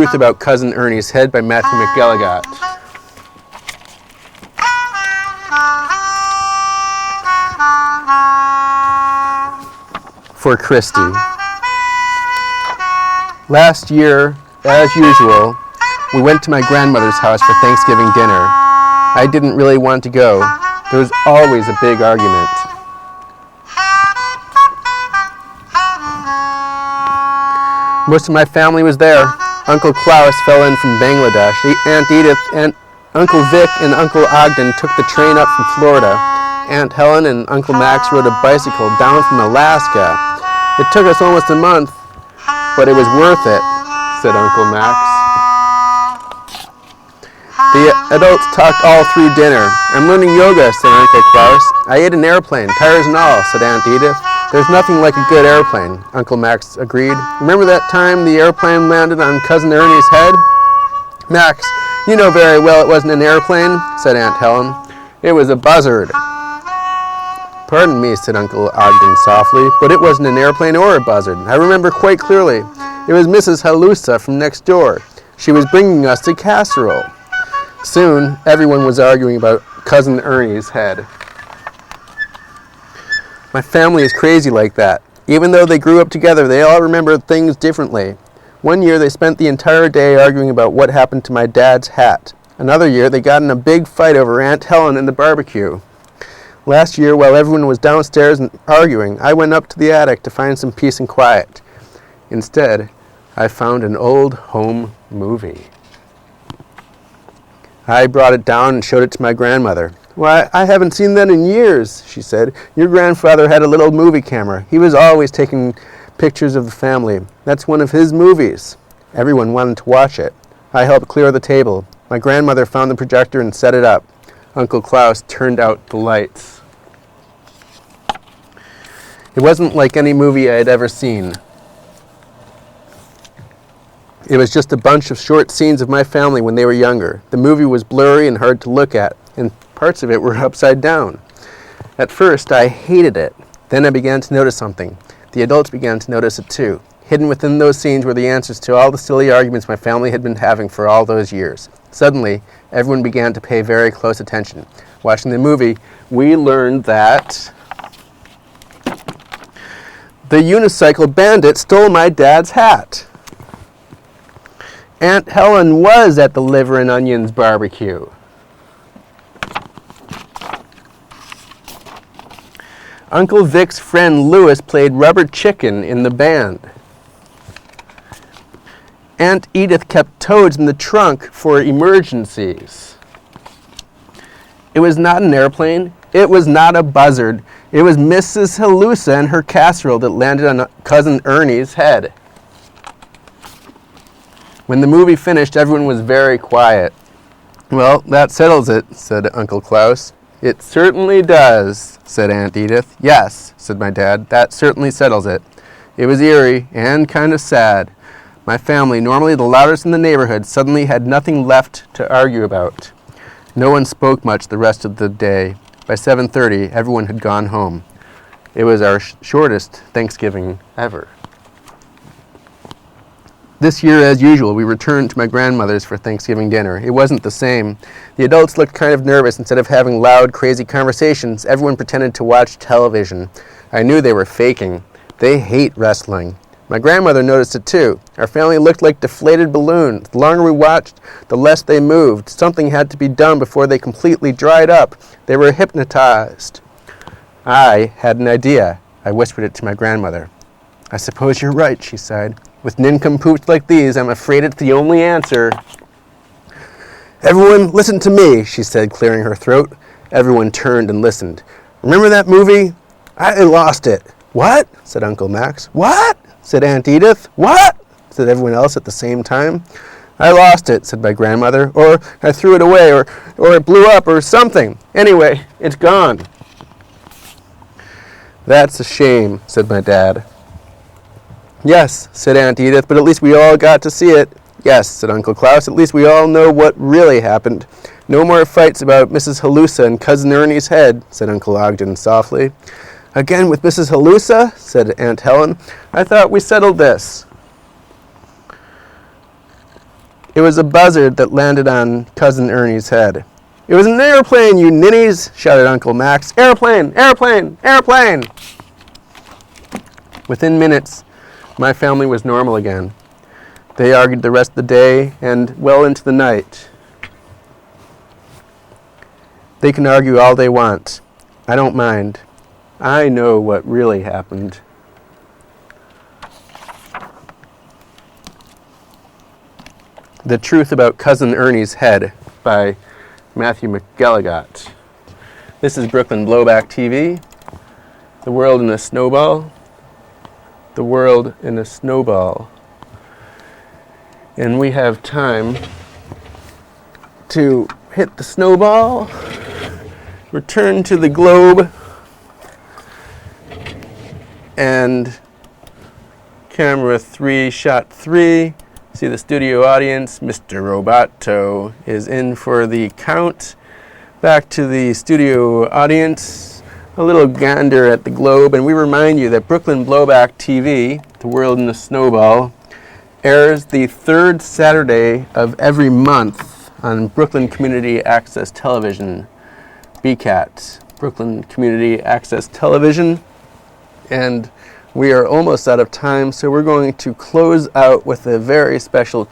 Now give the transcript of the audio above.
Truth About Cousin Ernie's Head by Matthew McGilligot. For Christy. Last year, as usual, we went to my grandmother's house for Thanksgiving dinner. I didn't really want to go. There was always a big argument. Most of my family was there. Uncle Klaus fell in from Bangladesh. Aunt Edith and Uncle Vic and Uncle Ogden took the train up from Florida. Aunt Helen and Uncle Max rode a bicycle down from Alaska. It took us almost a month, but it was worth it, said Uncle Max. The adults talked all through dinner. I'm learning yoga, said Uncle Klaus. I ate an airplane, tires and all, said Aunt Edith. There's nothing like a good airplane, Uncle Max agreed. Remember that time the airplane landed on Cousin Ernie's head? Max, you know very well it wasn't an airplane, said Aunt Helen. It was a buzzard. Pardon me, said Uncle Ogden softly, but it wasn't an airplane or a buzzard. I remember quite clearly. It was Mrs. Halusa from next door. She was bringing us a casserole. Soon, everyone was arguing about Cousin Ernie's head. My family is crazy like that. Even though they grew up together, they all remember things differently. One year, they spent the entire day arguing about what happened to my dad's hat. Another year, they got in a big fight over Aunt Helen and the barbecue. Last year, while everyone was downstairs and arguing, I went up to the attic to find some peace and quiet. Instead, I found an old home movie. I brought it down and showed it to my grandmother. Why, I haven't seen that in years, she said. Your grandfather had a little movie camera. He was always taking pictures of the family. That's one of his movies. Everyone wanted to watch it. I helped clear the table. My grandmother found the projector and set it up. Uncle Klaus turned out the lights. It wasn't like any movie I had ever seen. It was just a bunch of short scenes of my family when they were younger. The movie was blurry and hard to look at, and parts of it were upside down. At first, I hated it. Then I began to notice something. The adults began to notice it too. Hidden within those scenes were the answers to all the silly arguments my family had been having for all those years. Suddenly, everyone began to pay very close attention. Watching the movie, we learned that the unicycle bandit stole my dad's hat. Aunt Helen was at the liver and onions barbecue. Uncle Vic's friend Louis played rubber chicken in the band. Aunt Edith kept toads in the trunk for emergencies. It was not an airplane. It was not a buzzard. It was Mrs. Halusa and her casserole that landed on Cousin Ernie's head. When the movie finished, everyone was very quiet. Well, that settles it, said Uncle Klaus. It certainly does, said Aunt Edith. Yes, said my dad, that certainly settles it. It was eerie and kind of sad. My family, normally the loudest in the neighborhood, suddenly had nothing left to argue about. No one spoke much the rest of the day. By 7:30, everyone had gone home. It was our shortest Thanksgiving ever. This year, as usual, we returned to my grandmother's for Thanksgiving dinner. It wasn't the same. The adults looked kind of nervous. Instead of having loud, crazy conversations, everyone pretended to watch television. I knew they were faking. They hate wrestling. My grandmother noticed it too. Our family looked like deflated balloons. The longer we watched, the less they moved. Something had to be done before they completely dried up. They were hypnotized. I had an idea. I whispered it to my grandmother. I suppose you're right, she sighed. With nincompoops like these, I'm afraid it's the only answer. Everyone, listen to me, she said, clearing her throat. Everyone turned and listened. Remember that movie? I lost it. What? Said Uncle Max. What? Said Aunt Edith. What? Said everyone else at the same time. I lost it, said my grandmother. Or I threw it away, or it blew up, or something. Anyway, it's gone. That's a shame, said my dad. Yes, said Aunt Edith, but at least we all got to see it. Yes, said Uncle Klaus, at least we all know what really happened. No more fights about Mrs. Halusa and Cousin Ernie's head, said Uncle Ogden softly. Again with Mrs. Halusa, said Aunt Helen. I thought we settled this. It was a buzzard that landed on Cousin Ernie's head. "It was an airplane, you ninnies!" shouted Uncle Max. "Airplane! Airplane! Airplane!" Within minutes, my family was normal again. They argued the rest of the day and well into the night. They can argue all they want. I don't mind. I know what really happened. The Truth About Cousin Ernie's Head by Matthew McGilligot. This is Brooklyn Blowback TV. The world in a snowball. The world in a snowball. And we have time to hit the snowball, return to the globe, and camera 3, shot 3. See the studio audience. Mr. Roboto is in for the count. Back to the studio audience. A little gander at the globe, and we remind you that Brooklyn Blowback TV, The World in the Snowball, airs the third Saturday of every month on Brooklyn Community Access Television, BCAT, Brooklyn Community Access Television. And we are almost out of time, so we're going to close out with a very special